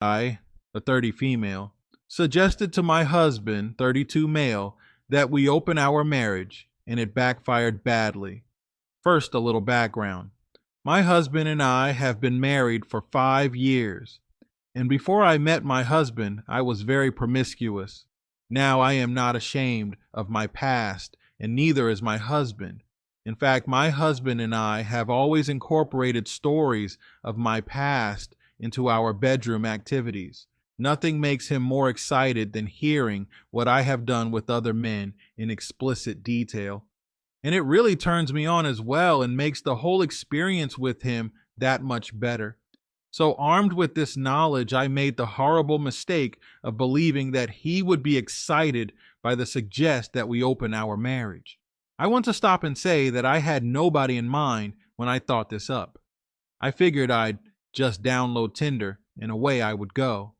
I, a 30 female, suggested to my husband, 32 male, that we open our marriage, and it backfired badly. First, a little background. My husband and I have been married for 5 years, and before I met my husband, I was very promiscuous. Now I am not ashamed of my past, and neither is my husband. In fact, my husband and I have always incorporated stories of my past into our bedroom activities. Nothing makes him more excited than hearing what I have done with other men in explicit detail. And it really turns me on as well and makes the whole experience with him that much better. So, armed with this knowledge, I made the horrible mistake of believing that he would be excited by the suggest that we open our marriage. I want to stop and say that I had nobody in mind when I thought this up. I figured I'd just download Tinder and away I would go.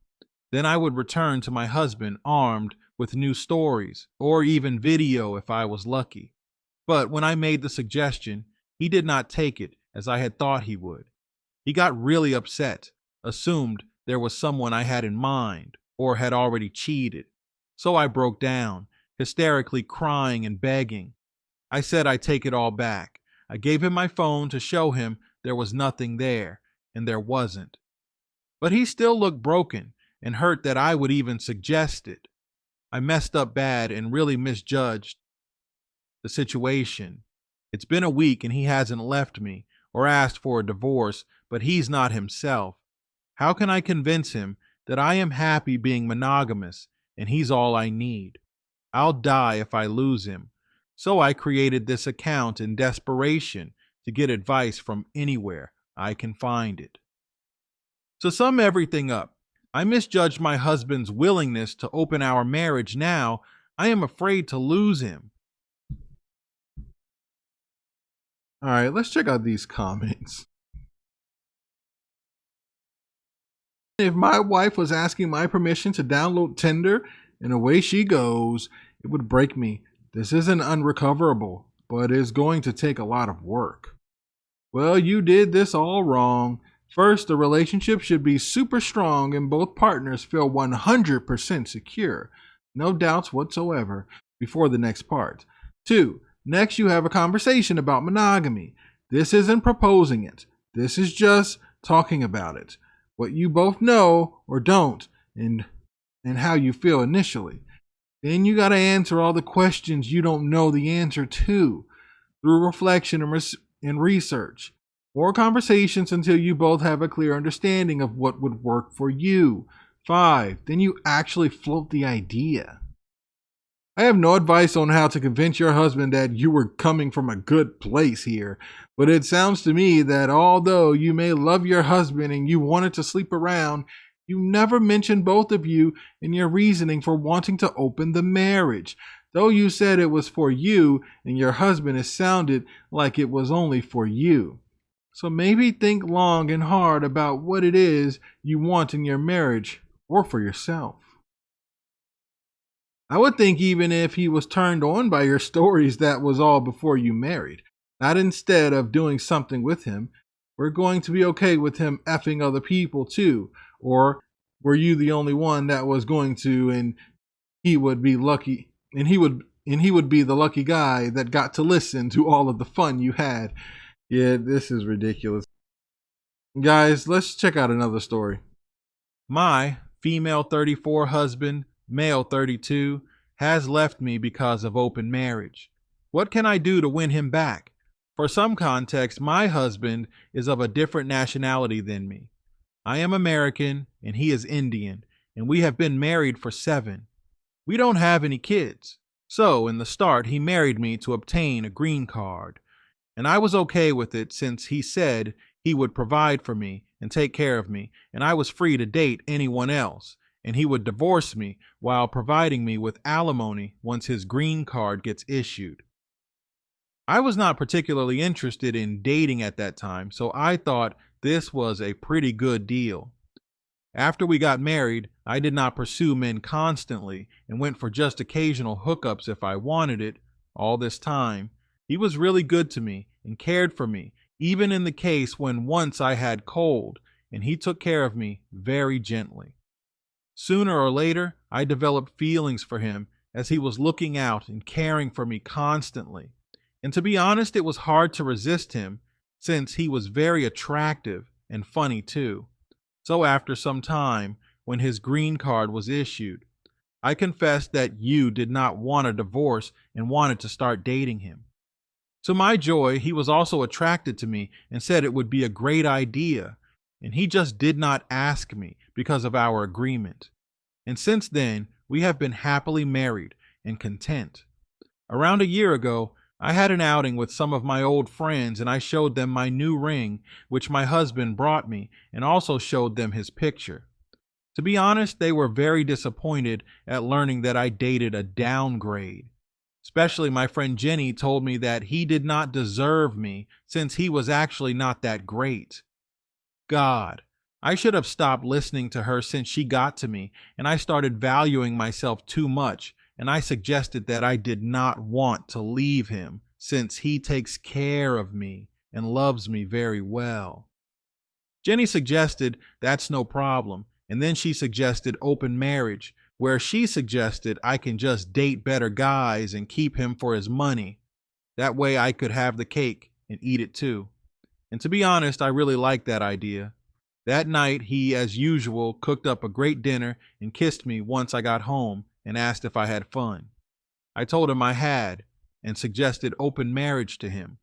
Then I would return to my husband armed with new stories or even video if I was lucky. But when I made the suggestion, he did not take it as I had thought he would. He got really upset, assumed there was someone I had in mind or had already cheated. So I broke down, hysterically crying and begging. I said I'd take it all back. I gave him my phone to show him there was nothing there, and there wasn't. But he still looked broken and hurt that I would even suggest it. I messed up bad and really misjudged the situation. It's been a week and he hasn't left me or asked for a divorce, but he's not himself. How can I convince him that I am happy being monogamous and he's all I need? I'll die if I lose him. So I created this account in desperation to get advice from anywhere I can find it. To sum everything up, I misjudged my husband's willingness to open our marriage. Now I am afraid to lose him. All right, let's check out these comments. If my wife was asking my permission to download Tinder and away she goes, it would break me. This isn't unrecoverable, but it's going to take a lot of work. Well, you did this all wrong. First, the relationship should be super strong and both partners feel 100% secure, no doubts whatsoever, before the next part. 2, next you have a conversation about monogamy. This isn't proposing it. This is just talking about it. What you both know or don't, and how you feel initially. Then you got to answer all the questions you don't know the answer to through reflection and research. More conversations until you both have a clear understanding of what would work for you. 5, then you actually float the idea. I have no advice on how to convince your husband that you were coming from a good place here, but it sounds to me that although you may love your husband and you wanted to sleep around, you never mentioned both of you in your reasoning for wanting to open the marriage. Though you said it was for you and your husband, it sounded like it was only for you. So maybe think long and hard about what it is you want in your marriage or for yourself. I would think even if he was turned on by your stories, that was all before you married. Not instead of doing something with him. We're going to be okay with him effing other people too. Or were you the only one that was going to, and he would be lucky, and he would be the lucky guy that got to listen to all of the fun you had. Yeah, this is ridiculous. Guys, let's check out another story. My female 34 husband, male 32, has left me because of open marriage. What can I do to win him back? For some context, my husband is of a different nationality than me. I am American and he is Indian, and we have been married for 7. We don't have any kids. So in the start, he married me to obtain a green card. And I was okay with it since he said he would provide for me and take care of me, and I was free to date anyone else, and he would divorce me while providing me with alimony once his green card gets issued. I was not particularly interested in dating at that time, so I thought this was a pretty good deal. After we got married, I did not pursue men constantly and went for just occasional hookups if I wanted it. All this time, he was really good to me and cared for me, even in the case when once I had cold. and he took care of me very gently. Sooner or later, I developed feelings for him as he was looking out and caring for me constantly. And to be honest, it was hard to resist him since he was very attractive and funny too. So after some time, when his green card was issued, I confessed that you did not want a divorce and wanted to start dating him. To my joy, he was also attracted to me and said it would be a great idea, and he just did not ask me because of our agreement. And since then, we have been happily married and content. Around a year ago, I had an outing with some of my old friends and I showed them my new ring, which my husband brought me, and also showed them his picture. To be honest, they were very disappointed at learning that I dated a downgrade. Especially my friend Jenny told me that he did not deserve me since he was actually not that great. God, I should have stopped listening to her since she got to me and I started valuing myself too much, and I suggested that I did not want to leave him since he takes care of me and loves me very well. Jenny suggested that's no problem, and then she suggested open marriage, where she suggested I can just date better guys and keep him for his money. That way I could have the cake and eat it too. And to be honest, I really liked that idea. That night, he, as usual, cooked up a great dinner and kissed me once I got home and asked if I had fun. I told him I had and suggested open marriage to him.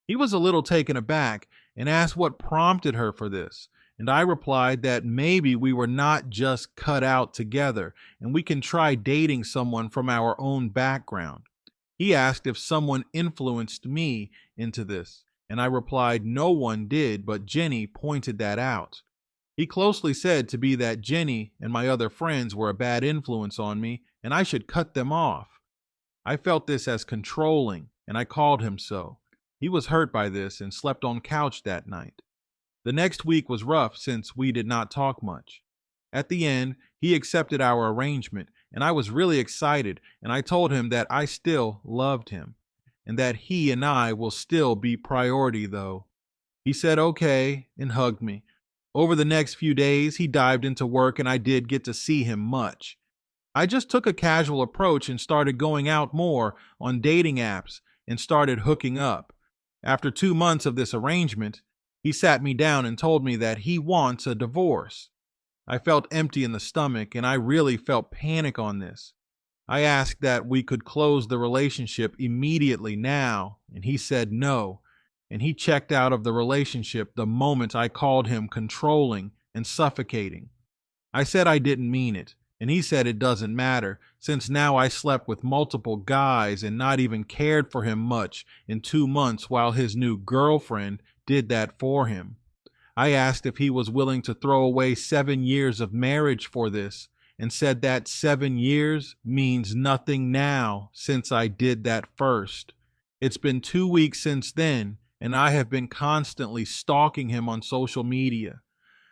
He was a little taken aback and asked what prompted her for this. And I replied that maybe we were not just cut out together and we can try dating someone from our own background. He asked if someone influenced me into this, and I replied no one did, but Jenny pointed that out. He closely said to be that Jenny and my other friends were a bad influence on me and I should cut them off. I felt this as controlling and I called him so. He was hurt by this and slept on couch that night. The next week was rough since we did not talk much. At the end, he accepted our arrangement and I was really excited, and I told him that I still loved him and that he and I will still be priority though. He said okay and hugged me. Over the next few days, he dived into work and I did get to see him much. I just took a casual approach and started going out more on dating apps and started hooking up. After 2 months of this arrangement, he sat me down and told me that he wants a divorce. I felt empty in the stomach and I really felt panic on this. I asked that we could close the relationship immediately now, and he said no, and he checked out of the relationship the moment I called him controlling and suffocating. I said I didn't mean it, and he said it doesn't matter since now I slept with multiple guys and not even cared for him much in 2 months while his new girlfriend did that for him. I asked if he was willing to throw away 7 years of marriage for this, and said that 7 years means nothing now since I did that first. It's been 2 weeks since then, and I have been constantly stalking him on social media.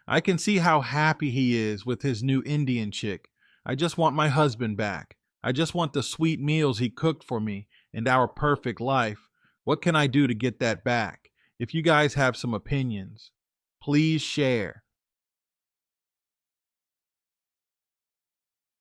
I can see how happy he is with his new Indian chick. I just want my husband back. I just want the sweet meals he cooked for me and our perfect life. What can I do to get that back? If you guys have some opinions, please share.